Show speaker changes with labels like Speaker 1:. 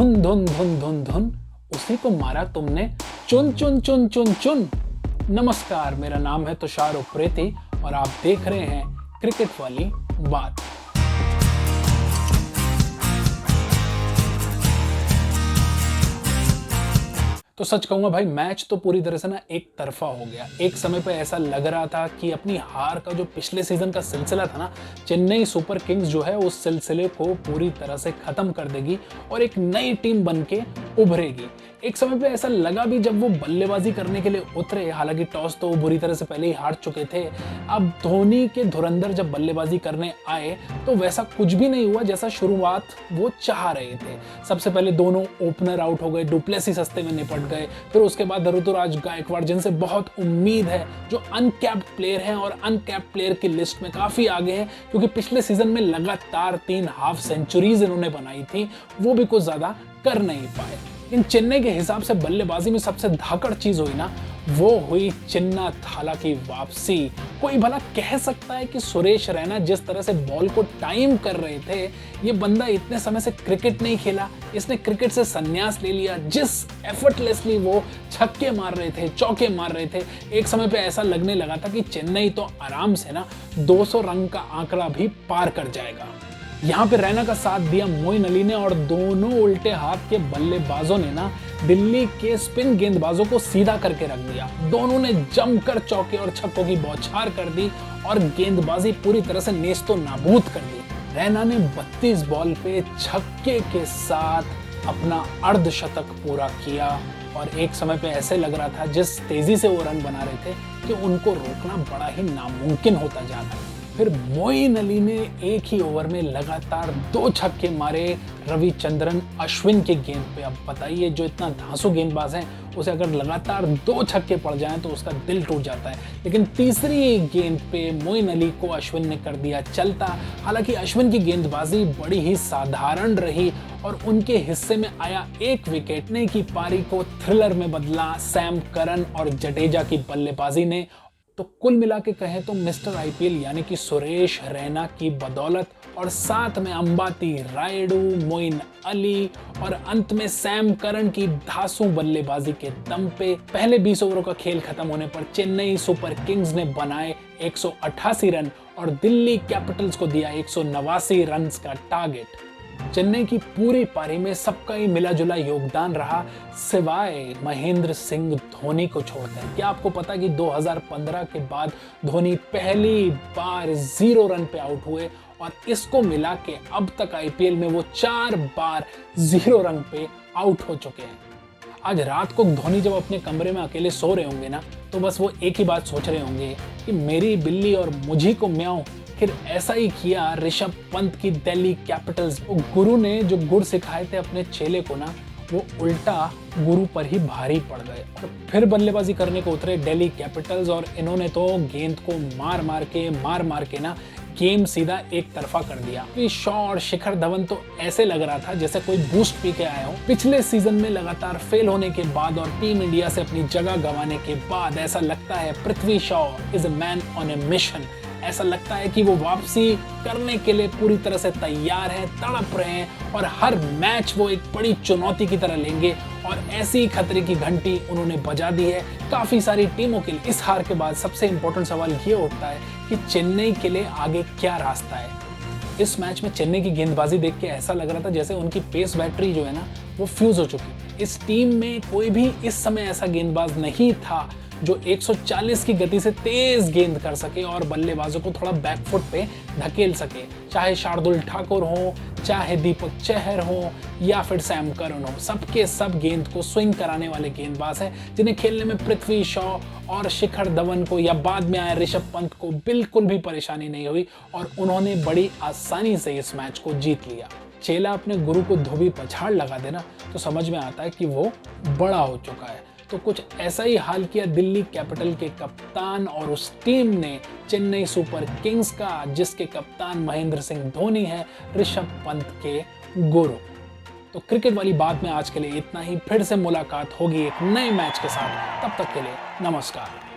Speaker 1: धुन धुन धुन धुन धुन, उसी को मारा तुमने चुन चुन चुन चुन चुन। नमस्कार, मेरा नाम है तुषार उप्रेती और आप देख रहे हैं क्रिकेट वाली बात। तो सच कहूंगा भाई, मैच तो पूरी तरह से ना एक तरफा हो गया। एक समय पे ऐसा लग रहा था कि अपनी हार का जो पिछले सीजन का सिलसिला था ना, चेन्नई सुपर किंग्स जो है उस सिलसिले को पूरी तरह से खत्म कर देगी और एक नई टीम बन के उभरेगी। एक समय पे ऐसा लगा भी जब वो बल्लेबाजी करने के लिए उतरे, हालांकि टॉस तो बुरी तरह से पहले ही हार चुके थे। अब धोनी के धुरंधर जब बल्लेबाजी करने आए तो वैसा कुछ भी नहीं हुआ जैसा शुरुआत वो चाह रहे थे। सबसे पहले दोनों ओपनर आउट हो गए, डुप्लेसी सस्ते में निपट गए। फिर उसके बाद ऋतुराज गायकवाड़, जिनसे बहुत उम्मीद है, जो अनकैप्ड प्लेयर हैं और अनकैप्ड प्लेयर की लिस्ट में काफी आगे हैं, क्योंकि पिछले सीजन में लगातार 3 हाफ सेंचुरीज इन्होंने बनाई थी, वो भी कुछ ज्यादा कर नहीं पाए। इन चेन्नई के हिसाब से बल्लेबाजी में सबसे धाकड़ चीज हुई ना, वो हुई चिन्ना थाला की वापसी। कोई भला कह सकता है कि सुरेश रैना जिस तरह से बॉल को टाइम कर रहे थे, ये बंदा इतने समय से क्रिकेट नहीं खेला, इसने क्रिकेट से संन्यास ले लिया। जिस एफर्टलेसली वो छक्के मार रहे थे, चौके मार रहे थे, एक समय पे ऐसा लगने लगा था कि चेन्नई तो आराम से ना 200 रन का आंकड़ा भी पार कर जाएगा। यहाँ पे रैना का साथ दिया मोइन अली ने और दोनों उल्टे हाथ के बल्लेबाजों ने ना दिल्ली के स्पिन गेंदबाजों को सीधा करके रख दिया। दोनों ने जमकर चौके और छक्कों की बौछार कर दी और गेंदबाजी पूरी तरह से नेस्तो नाबूद कर दी। रैना ने 32 बॉल पे छक्के के साथ अपना अर्धशतक पूरा किया और एक समय पे ऐसे लग रहा था जिस तेजी से वो रन बना रहे थे कि उनको रोकना बड़ा ही नामुमकिन होता जा रहा है। फिर मोइन अली ने एक ही ओवर में लगातार 2 छक्के मारे रविचंद्रन अश्विन के गेंद पे। अब बताइए, जो इतना धांसू गेंदबाज है, उसे अगर लगातार 2 छक्के पड़ जाएं तो उसका दिल टूट जाता है। लेकिन तीसरी गेंद पे मोइन अली को अश्विन ने कर दिया चलता। हालांकि अश्विन की गेंदबाजी बड़ी ही साधारण रही और उनके हिस्से में आया एक विकेट ने की पारी को थ्रिलर में बदला सैम करन और जडेजा की बल्लेबाजी ने। तो कुल मिला के कहें तो मिस्टर आईपीएल यानी कि सुरेश रैना की बदौलत और साथ में अंबाती रायडू, मोइन अली और अंत में सैम करन की धांसू बल्लेबाजी के दम पे पहले 20 ओवरों का खेल खत्म होने पर चेन्नई सुपर किंग्स ने बनाए 188 रन और दिल्ली कैपिटल्स को दिया 189 रन का टारगेट। चेन्नई की पूरी पारी में सबका ही मिला जुला योगदान रहा, सिवाय महेंद्र सिंह धोनी को छोड़कर। क्या आपको पता कि 2015 के बाद धोनी पहली बार 0 रन पे आउट हुए और इसको मिला के अब तक आईपीएल में वो 4 बार 0 रन पे आउट हो चुके हैं। आज रात को धोनी जब अपने कमरे में अकेले सो रहे होंगे ना, तो बस वो एक ही बात सोच रहे होंगे कि मेरी बिल्ली और मुझी को म्याऊं। फिर ऐसा ही किया ऋषभ पंत की दिल्ली कैपिटल्स। गुरु ने जो गुर सिखाए थे अपने चेले को ना, वो उल्टा गुरु पर ही भारी पड़ गए और फिर बल्लेबाजी करने को उतरे दिल्ली कैपिटल्स और इन्होंने तो गेंद को मार मार के ना गेम सीधा एक तरफा कर दिया। शॉ और शिखर धवन तो ऐसे लग रहा था जैसे कोई बूस्ट पी के आए हो। पिछले सीजन में लगातार फेल होने के बाद और टीम इंडिया से अपनी जगह गंवाने के बाद ऐसा लगता है Prithvi Shaw is a man on a mission. ऐसा लगता है कि वो वापसी करने के लिए पूरी तरह से तैयार हैं, तड़प रहे हैं और हर मैच वो एक बड़ी चुनौती की तरह लेंगे और ऐसी खतरे की घंटी उन्होंने बजा दी है काफी सारी टीमों के लिए। इस हार के बाद सबसे इंपॉर्टेंट सवाल ये उठता है कि चेन्नई के लिए आगे क्या रास्ता है। इस मैच में चेन्नई की गेंदबाजी देख के ऐसा लग रहा था जैसे उनकी पेस बैटरी जो है ना, वो फ्यूज हो चुकी। इस टीम में कोई भी इस समय ऐसा गेंदबाज नहीं था जो 140 की गति से तेज गेंद कर सके और बल्लेबाजों को थोड़ा बैकफुट पे धकेल सके। चाहे शार्दुल ठाकुर हो, चाहे दीपक चहर हो या फिर सैम करन हो, सबके सब गेंद को स्विंग कराने वाले गेंदबाज हैं, जिन्हें खेलने में पृथ्वी शॉ और शिखर धवन को या बाद में आए ऋषभ पंत को बिल्कुल भी परेशानी नहीं हुई और उन्होंने बड़ी आसानी से इस मैच को जीत लिया। चेला अपने गुरु को धोबी पछाड़ लगा देना तो समझ में आता है कि वो बड़ा हो चुका है। तो कुछ ऐसा ही हाल किया दिल्ली कैपिटल के कप्तान और उस टीम ने चेन्नई सुपर किंग्स का, जिसके कप्तान महेंद्र सिंह धोनी है, ऋषभ पंत के गुरु। तो क्रिकेट वाली बात में आज के लिए इतना ही। फिर से मुलाकात होगी एक नए मैच के साथ। तब तक के लिए नमस्कार।